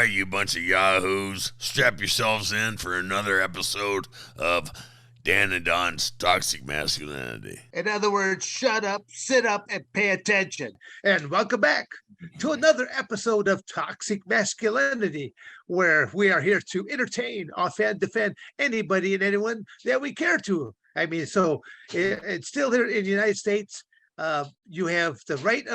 right, you bunch of yahoos, strap yourselves in for another episode of Dan and Don's Toxic Masculinity. In other words, shut up, sit up, and pay attention. And welcome back to another episode of Toxic Masculinity, where we are here to entertain, offend, defend anybody and anyone that we care to. I mean, so it's still here in the United States. You have the right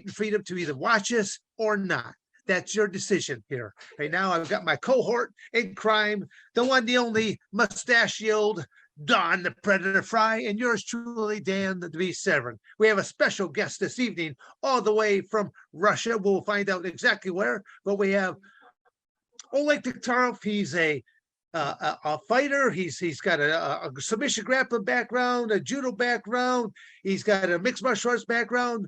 and freedom to either watch us or not. That's your decision here. Right now, I've got my cohort in crime, the one, the only mustachioed Don the Predator Frye, and yours truly, Dan the Severn. We have a special guest this evening, all the way from Russia. We'll find out exactly where, but we have Oleg Taktarov. He's a fighter. He's got a submission grappling background, a judo background. He's got a mixed martial arts background.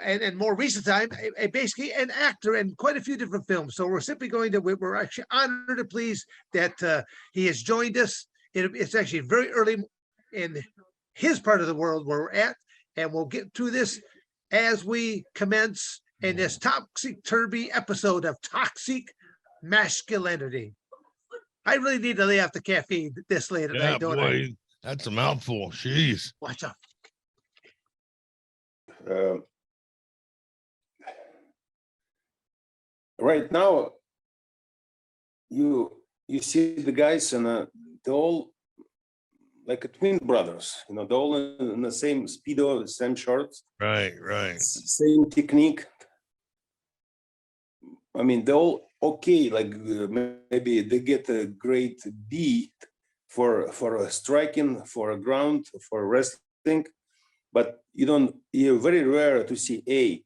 And more recent time, basically an actor in quite a few different films. So we're actually honored and pleased that he has joined us. It's actually very early in his part of the world where we're at, and we'll get to this as we commence in this topsy-turvy episode of Toxic Masculinity. I really need to lay off the caffeine this late at night, don't I? That's a mouthful. Jeez. Watch out. Right now, you see the guys, and they're all like twin brothers. They're all in the same speedo, the same shorts. Right. Same technique. I mean, they're all okay. Like maybe they get a grade B for striking, for ground, for wrestling. But you're very rare to see A.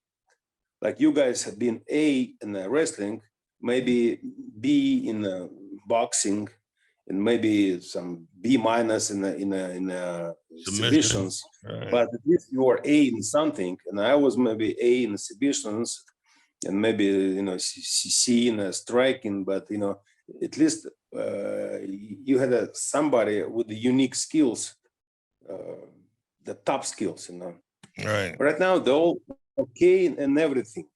Like you guys have been A in the wrestling, maybe B in boxing, and maybe some B minus in the exhibitions. Right. But at least you are A in something, and I was maybe A in exhibitions, and maybe C in striking. But at least you had somebody with the unique skills. The top skills, Right now, they're all okay in everything,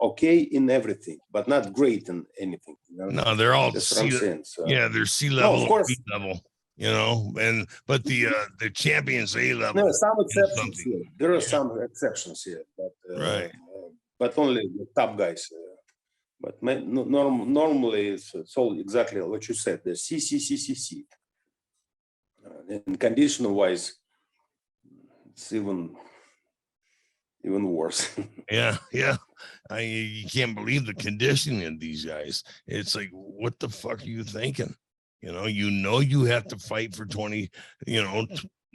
okay in everything, but not great in anything. No, they're all That's what I'm saying. So. Yeah, they're C level, of course. B level, but the champions A level. No, some exceptions here. There are some exceptions here, but right. But only the top guys. But normally it's all exactly what you said. The C. And condition wise. It's even worse. Yeah. You can't believe the conditioning of these guys. It's like, what the fuck are you thinking? You have to fight for 20,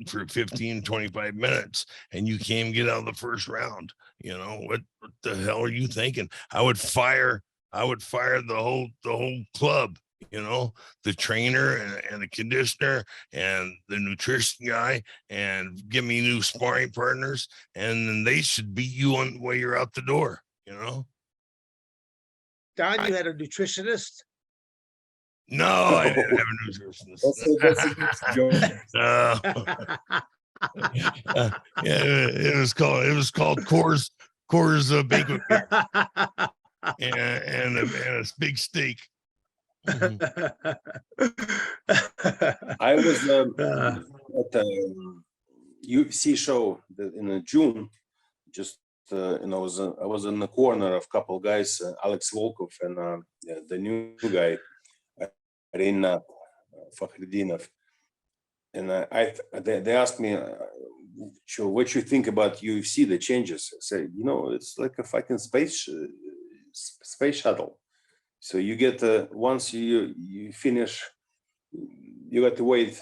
for 15, 25 minutes, and you can't get out of the first round. What the hell are you thinking? I would fire the whole club. The trainer and the conditioner and the nutrition guy, and give me new sparring partners, and then they should beat you on the way you're out the door. Don, you had a nutritionist? No, I didn't have a nutritionist. That's a joke. Yeah, it was called Coors banquet and a big steak. I was at a UFC show in June. Just I was in the corner of a couple of guys, Alex Volkov and the new guy, Reina Fakhridinov. And they asked me, what you think about UFC, the changes? I said, it's like a fucking space shuttle. So you get once you finish, you got to wait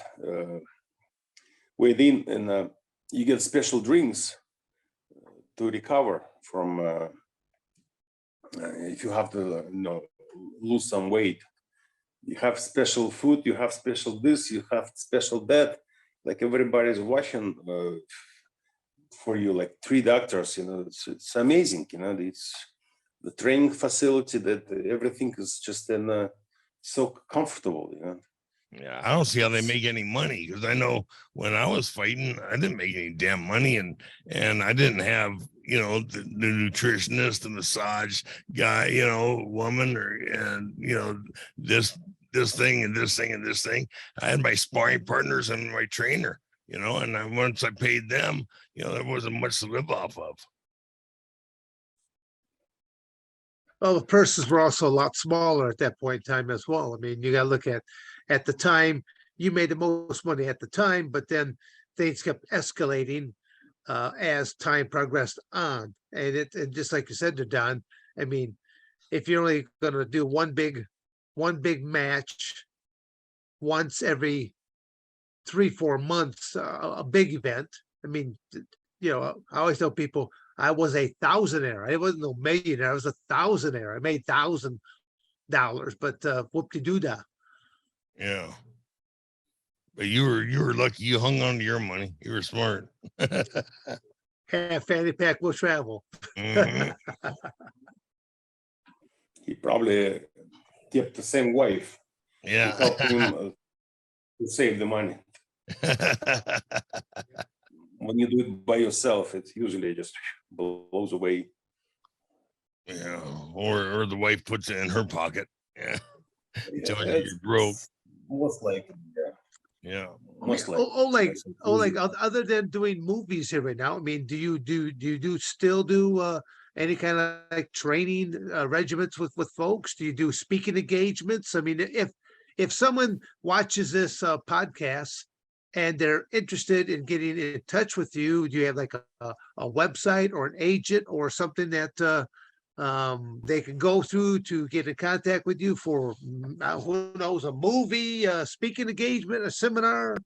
in, and you get special drinks to recover from if you have to lose some weight. You have special food, you have special this, you have special that. Like everybody's watching for you, like 3 doctors. It's amazing. It's the training facility, that everything is just so comfortable. Yeah, I don't see how they make any money, because I know when I was fighting, I didn't make any damn money, and I didn't have you know, the nutritionist, the massage guy, you know, woman, and you know, this thing and this thing and this thing. I had my sparring partners and my trainer, you know, and once I paid them, you know, there wasn't much to live off of. Well, the purses were also a lot smaller at that point in time as well. I mean, you got to look at the time, you made the most money at the time, but then things kept escalating as time progressed on. And just like you said to Don, I mean, if you're only going to do one big match once every 3-4 months, a big event. I mean, you know, I always tell people I was a thousandaire. I wasn't no millionaire. I was a thousandaire. I made $1,000, but whoop-de-doo-dah. Yeah. But you were lucky you hung on to your money. You were smart. Half fanny pack will travel. Mhm. He probably kept the same wife to Yeah. help him to save the money. When you do it by yourself, it usually just blows away. Yeah. Or the wife puts it in her pocket. Yeah. Until Yeah, you're broke. most likely, yeah. Yeah. Most likely. Oleg, other than doing movies here right now, I mean, do you still do any kind of like training regiments with folks? Do you do speaking engagements? I mean, if someone watches this podcast and they're interested in getting in touch with you, do you have like a website or an agent or something that they can go through to get in contact with you for who knows, a movie, a speaking engagement, a seminar?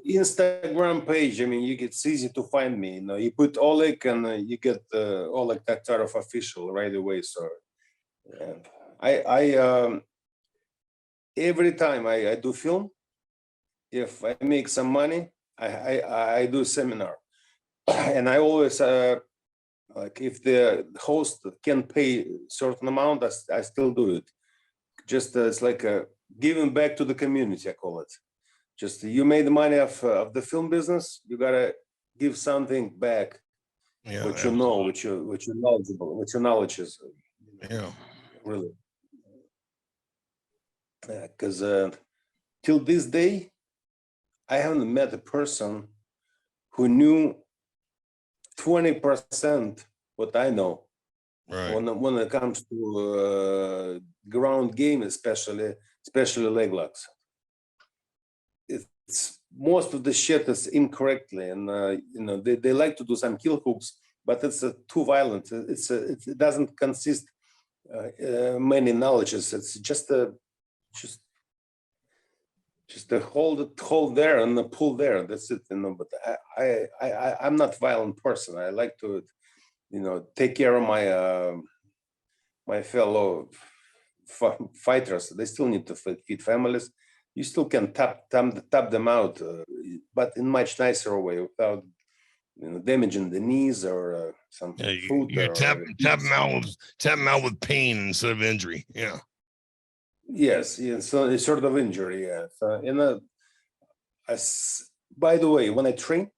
Instagram page. I mean, it's easy to find me. You know, you put Oleg and you get Oleg Taktarov official right away. So, and I every time I do film, if I make some money, I do seminar, and I always like if the host can pay certain amount, I still do it. Just it's like a giving back to the community, I call it. Just you made the money of the film business, you gotta give something back. Yeah. What you know, what you're knowledgeable, what your knowledge is. Yeah. Really. Because till this day, I haven't met a person who knew 20% what I know. Right. When it comes to ground game, especially Leglocks. It's most of the shit is incorrectly, and you know they like to do some kill hooks, but it's too violent. It doesn't consist many knowledges. It's just a hold there and a pull there. That's it. You know, but I'm not a violent person. I like to, you know, take care of my my fellow fighters. They still need to feed families. You still can tap them out, but in much nicer way without, you know, damaging the knees or some food. You tap them out with pain instead of injury. Yeah. Yes, so it's sort of injury. Yeah. So, you know, by the way, when I train,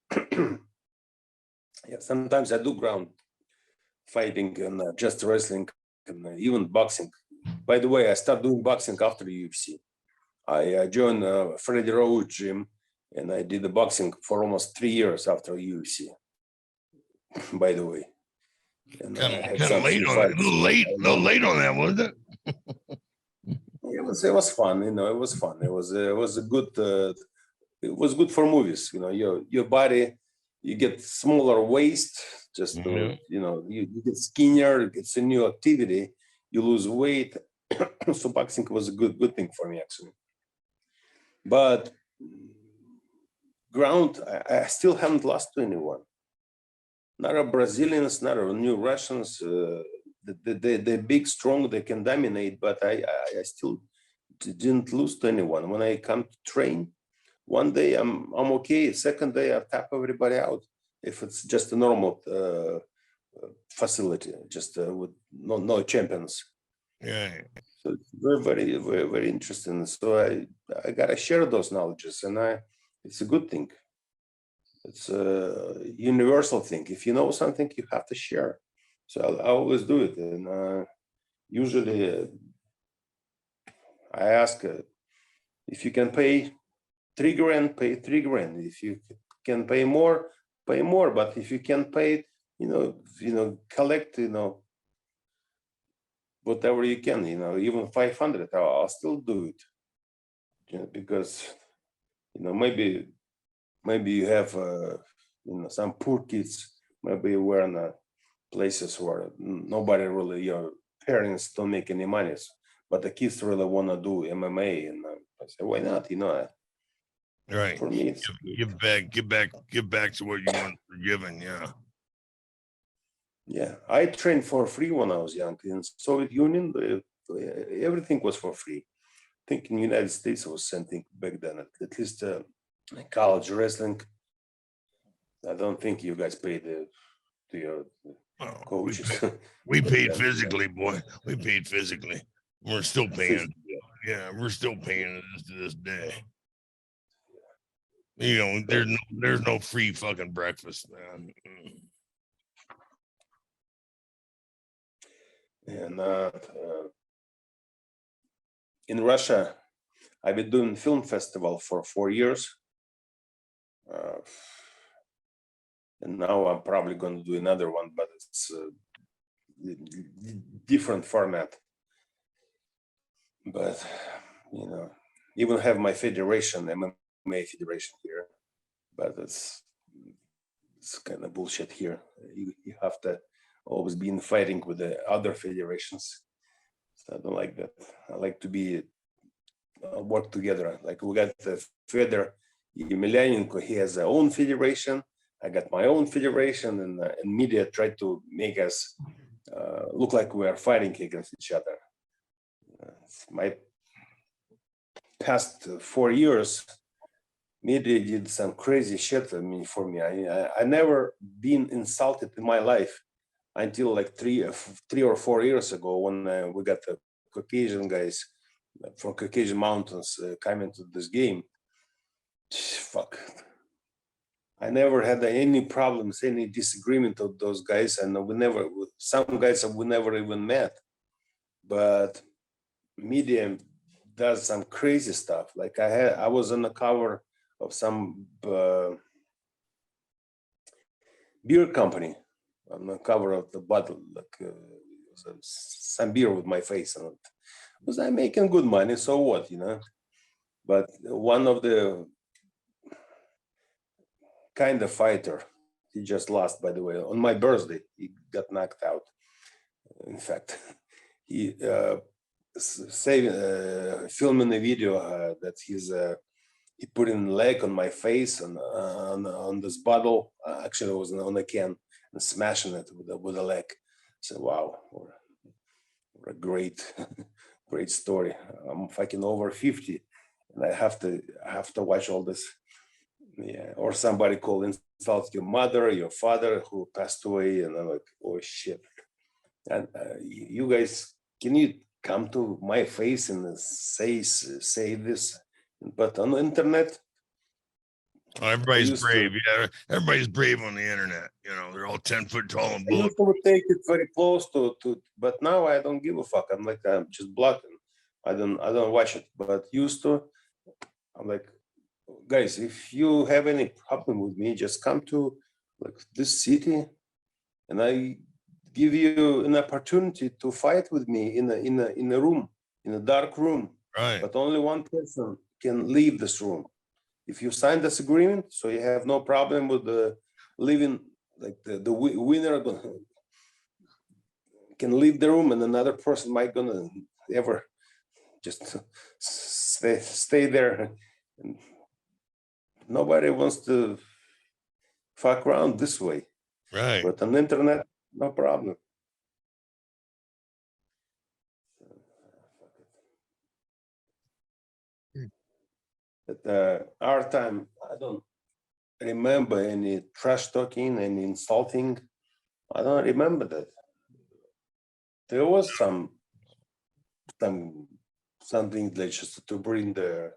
yeah, sometimes I do ground fighting and just wrestling and even boxing. By the way, I started doing boxing after the UFC. I joined Freddie Rowe gym, and I did the boxing for almost 3 years after UFC. By the way, and Kind of late on it. A little late on that, wasn't it? It was fun. You know, it was fun. It was a good. It was good for movies. You know, your body, you get smaller waist. Just you know, you get skinnier. It's a new activity. You lose weight. So boxing was a good thing for me actually. But ground, I still haven't lost to anyone. Not a Brazilians, not a new Russians. They're big, strong, they can dominate, but I still didn't lose to anyone. When I come to train, one day I'm okay. Second day I tap everybody out. If it's just a normal facility, just with no champions. Yeah. So it's very interesting. So I gotta share those knowledges, and it's a good thing. It's a universal thing. If you know something, you have to share. So I always do it, and usually I ask if you can pay 3 grand, pay 3 grand. If you can pay more, pay more. But if you can pay, collect, whatever you can, even 500, I'll still do it. Because maybe you have some poor kids. Maybe you were in places where nobody really, your parents don't make any money, but the kids really want to do MMA, and I say, why not? Right. For me, it's Give back to what you want for giving. Yeah. yeah. I trained for free when I was young in Soviet Union. Everything was for free. I think in the United States was something back then. At least college wrestling. I don't think you guys paid to your coaches. We paid physically, boy. We paid physically. We're still paying. Yeah, we're still paying to this day. There's no free fucking breakfast, man. And in Russia, I've been doing film festival for 4 years. And now I'm probably going to do another one, but it's different format. But, even have my federation, MMA federation here, but it's kind of bullshit here. You have to always be in fighting with the other federations. So I don't like that. I like to be work together. Like we got the Fedor Emelianenko, he has their own federation. I got my own federation, and media tried to make us look like we are fighting against each other. My past 4 years, media did some crazy shit. For me, I never been insulted in my life until like 3 or 4 years ago, when we got the Caucasian guys from Caucasian mountains coming to this game. Fuck. I never had any problems, any disagreement with those guys, and some guys we never even met. But media does some crazy stuff. Like I was on the cover of some beer company, on the cover of the bottle, like some beer with my face on it. Was I making good money? So what, But one of the kind of fighter, he just lost, by the way, on my birthday. He got knocked out. In fact, he filming a video that he put in leg on my face on this bottle. Actually, it was on a can, and smashing it with a leg. So wow, what a great great story. I'm fucking over 50, and I have to watch all this. Yeah, or somebody insults your mother, your father who passed away, and I'm like, oh shit. And you guys, can you come to my face and say this? But on the internet, everybody's brave. Yeah, everybody's brave on the internet. They're all 10 foot tall and I used to take it very close to, but now I don't give a fuck. I'm just blocking. I don't watch it. But used to, I'm like, guys, if you have any problem with me, just come to like this city, and I give you an opportunity to fight with me in a room, in a dark room. Right. But only one person can leave this room. If you sign this agreement, so you have no problem with the leaving, like the winner can leave the room, and another person might gonna ever just stay there. And nobody wants to fuck around this way. Right. But on the internet, no problem. At our time, I don't remember any trash talking, any insulting. I don't remember that. There was something like just to bring the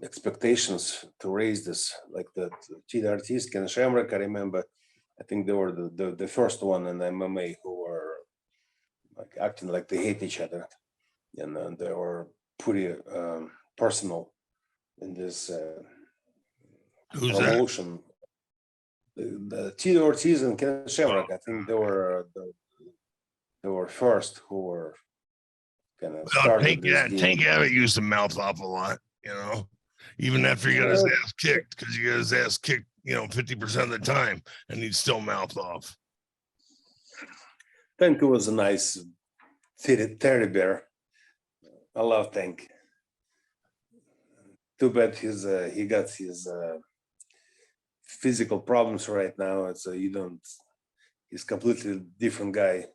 expectations to raise this, like the TRTs, Ken Shamrock, I remember, I think they were the first one in MMA who were like acting like they hate each other, and they were pretty personal in this Who's promotion. The TRTs and Ken Shamrock, I think they were first who were kind of started this game. Tank Abbott used to mouth off a lot, you know, even after he got his ass kicked, because he got his ass kicked, you know, 50% of the time, and he'd still mouth off. Tank was a nice teddy bear. I love Tank. Too bad he got his physical problems right now. So he's completely different guy.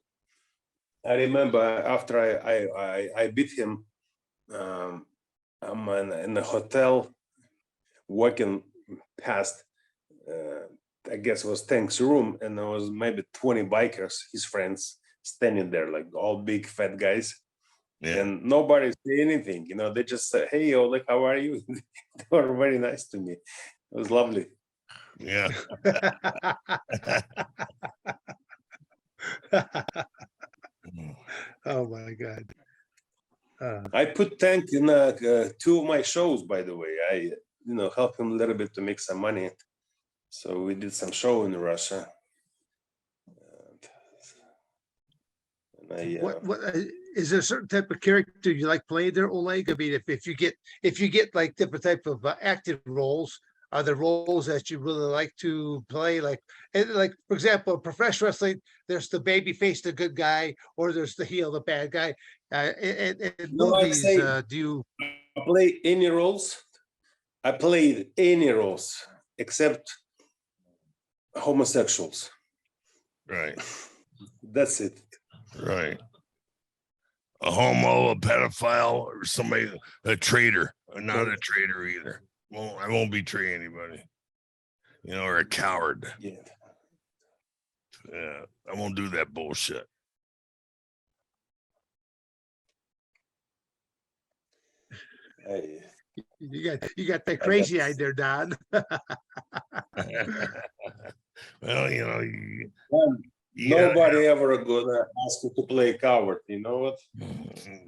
I remember after I beat him, I'm in a hotel walking past, I guess it was Tank's room, and there was maybe 20 bikers, his friends, standing there, like all big fat guys. Yeah. And nobody say anything, you know, they just say, "Hey, Oleg, how are you?" They were very nice to me. It was lovely. Yeah. Oh my God. I put Tank in 2 of my shows, by the way. I help him a little bit to make some money. So we did some show in Russia. And What is there a certain type of character you like playing there, Oleg? I mean, if you get like different type of acting roles, are there roles that you really like to play? Like for example, professional wrestling, there's the baby face, the good guy, or there's the heel, the bad guy. In movies, do you play any roles? I played any roles except homosexuals. Right. That's it. Right. A homo, a pedophile, or somebody, a traitor, or not a traitor either. Well, I won't betray anybody, you know, or a coward. Yeah. Yeah, I won't do that bullshit. you got that crazy eye there, Don. Well, you know, Nobody ever gonna ask you to play coward. You know what?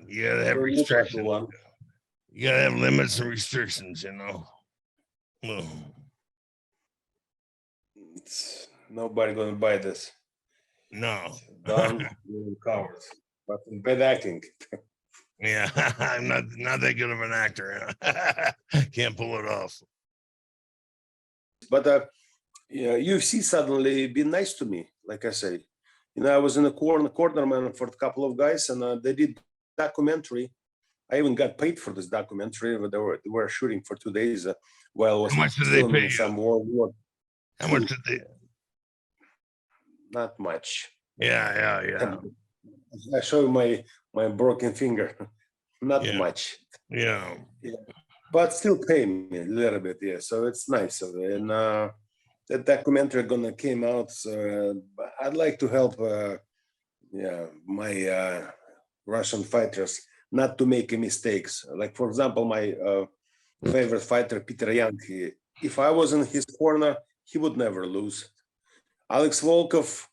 You gotta have restrictions. You gotta have limits and restrictions, you know. Nobody gonna buy this. No. Don cowards, but bad acting. Yeah, I'm not that good of an actor. Can't pull it off. But UFC suddenly been nice to me. Like I say, I was in a corner man for a couple of guys, and they did documentary. I even got paid for this documentary. But they were shooting for 2 days while I was How much did they pay you? some World War. How much did they? Not much. Yeah. I show you my broken finger. Not much. Yeah. But still pay me a little bit. Yeah, so it's nice. And that documentary gonna came out. So I'd like to help. My Russian fighters not to make mistakes. Like for example, my favorite fighter Peter Yan. If I was in his corner, he would never lose. Alex Volkov,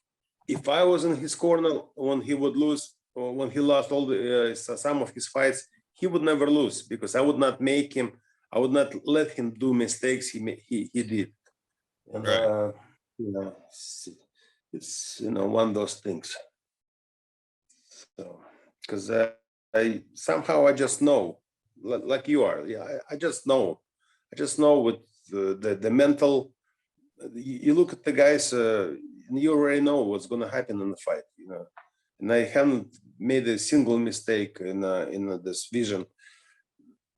if I was in his corner when he would lose, or when he lost all some of his fights, he would never lose because I would not make him. I would not let him do mistakes he did. And right. It's one of those things. So because I just know, like you are. Yeah, I just know. I just know with the mental. You look at the guys, you already know what's going to happen in the fight. And I haven't made a single mistake in this vision.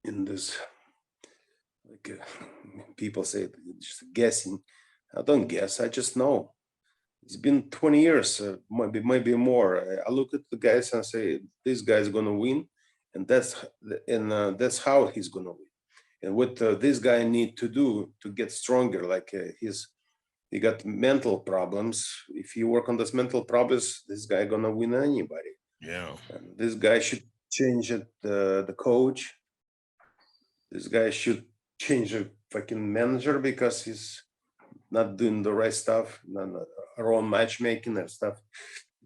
In this, like people say, just guessing. I don't guess. I just know. It's been 20 years, maybe more. I look at the guys and say, this guy's going to win, and that's how he's going to win. And what this guy need to do to get stronger, like he got mental problems. If you work on those mental problems, this guy gonna win anybody. Yeah. And this guy should change it. The coach. This guy should change a fucking manager because he's not doing the right stuff, wrong matchmaking and stuff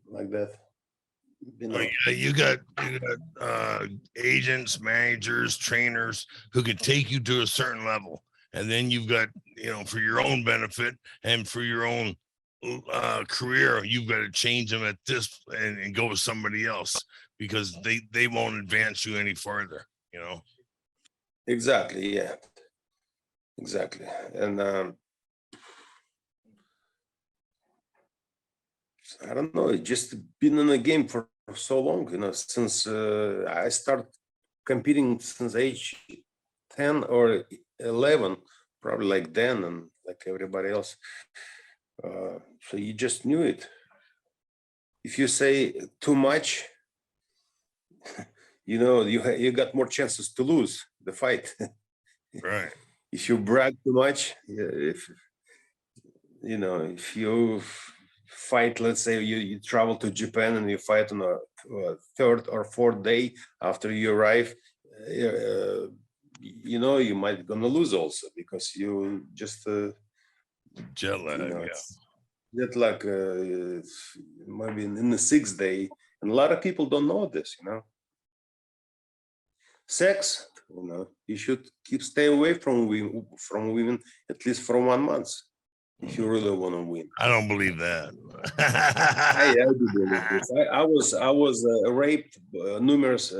like that. You know. Yeah, you got agents, managers, trainers who can take you to a certain level, and then you've got, for your own benefit and for your own career, you've got to change them at this and go with somebody else because they won't advance you any further. Exactly. Yeah. Exactly. And I don't know. It just been in the game for so long, since I started competing since age 10 or 11, probably like Dan and like everybody else. So you just knew it. If you say too much, you got more chances to lose the fight. Right. If you brag too much, if you fight, let's say you travel to Japan and you fight on a third or fourth day after you arrive, you might gonna lose also because you just jet lag. jet lag maybe in the 6th day, and a lot of people don't know this. Sex, you should stay away from women at least for 1 month if you really want to win. I don't believe that. I do believe this. I was raped numerous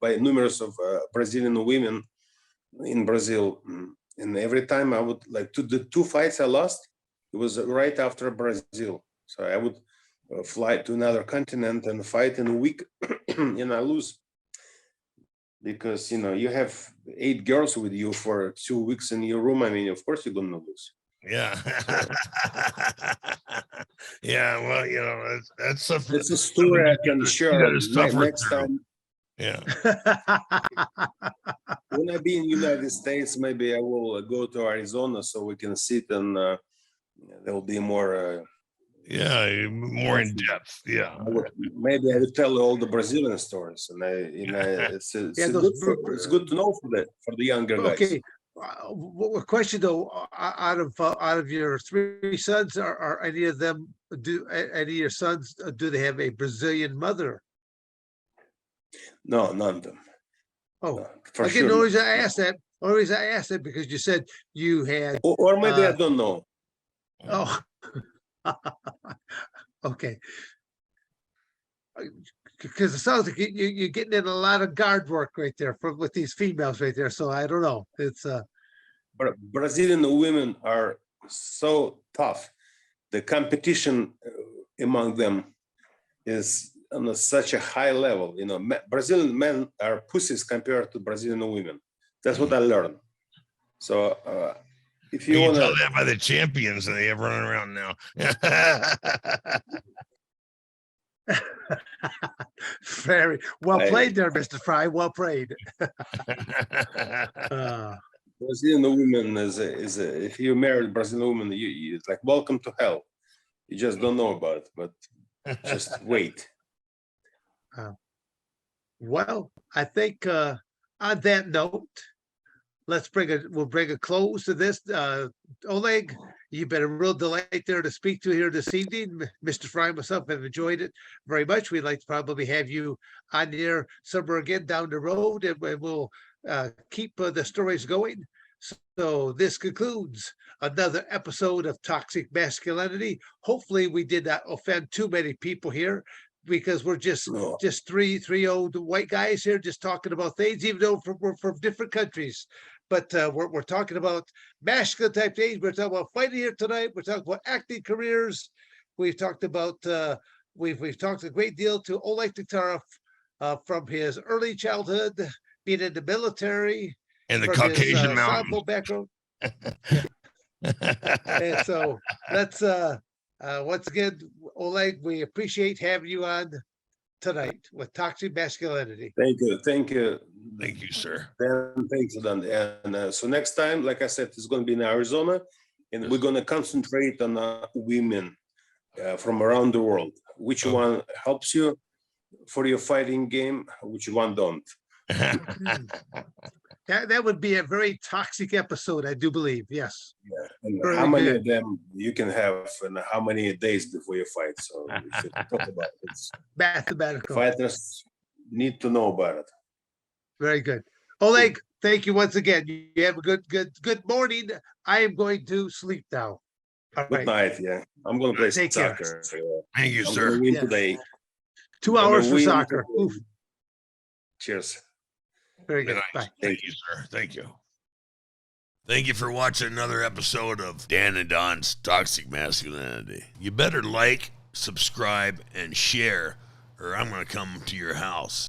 by numerous of Brazilian women in Brazil, and every time I would the 2 fights I lost, it was right after Brazil. So I would fly to another continent and fight in a week, and I lose. Because you have 8 girls with you for 2 weeks in your room. I mean, of course you're gonna lose. Yeah. Yeah. Well, that's it's a story I can share next time. Yeah. When I be in United States, maybe I will go to Arizona so we can sit and there will be more. More in depth. Yeah. Maybe I will tell all the Brazilian stories, and it's good to know for the younger guys. Okay. A question though, out of your 3 sons, are any of them any of your sons do they have a Brazilian mother? No, none of them. Oh, no, for again, sure. the only reason I asked that because you said you had, or maybe I don't know. Oh. Okay. Because it sounds like you're getting in a lot of guard work right there with these females right there. So I don't know. It's Brazilian women are so tough. The competition among them is on such a high level. Brazilian men are pussies compared to Brazilian women. That's what I learned. So if you want to tell that by the champions that they have running around now. Very well played there, Mr. Frye. Well played. Brazilian woman is if you married Brazilian woman, it's like welcome to hell. You just don't know about it, but just wait. Well, I think on that note, we'll bring a close to this. Oleg, you've been a real delight there to speak to here this evening. Mr. Frye and myself have enjoyed it very much. We'd like to probably have you on there somewhere again down the road, and we'll keep the stories going. So this concludes another episode of Toxic Masculinity. Hopefully we did not offend too many people here, because we're just three old white guys here just talking about things, even though we're from different countries. But we're talking about masculine type things. We're talking about fighting here tonight. We're talking about acting careers. We've talked about we've talked a great deal to Oleg Taktarov from his early childhood, being in the military, and the Caucasian mountain background. And so let's once again, Oleg, we appreciate having you on tonight with Toxic Masculinity. Thank you, sir. Thanks, Dan. And so next time, like I said, it's going to be in Arizona, and we're going to concentrate on women from around the world. Which one helps you for your fighting game? Which one don't? That would be a very toxic episode, I do believe. Yes. Yeah. And Very how many good. of them you can have, and how many days before you fight? So we should talk about it. Mathematical. Fighters need to know about it. Very good. Oleg, thank you once again. You have a good morning. I am going to sleep now. All Good right. night. Yeah, I'm gonna play Take care. soccer. Thank you, I'm sir. gonna win Yes. today. 2 I'm hours gonna for win soccer. today. Oof. Cheers. Very Good good. night. Bye. Thank you, sir. Thank you. Thank you for watching another episode of Dan and Don's Toxic Masculinity. You better like, subscribe, and share, or I'm going to come to your house.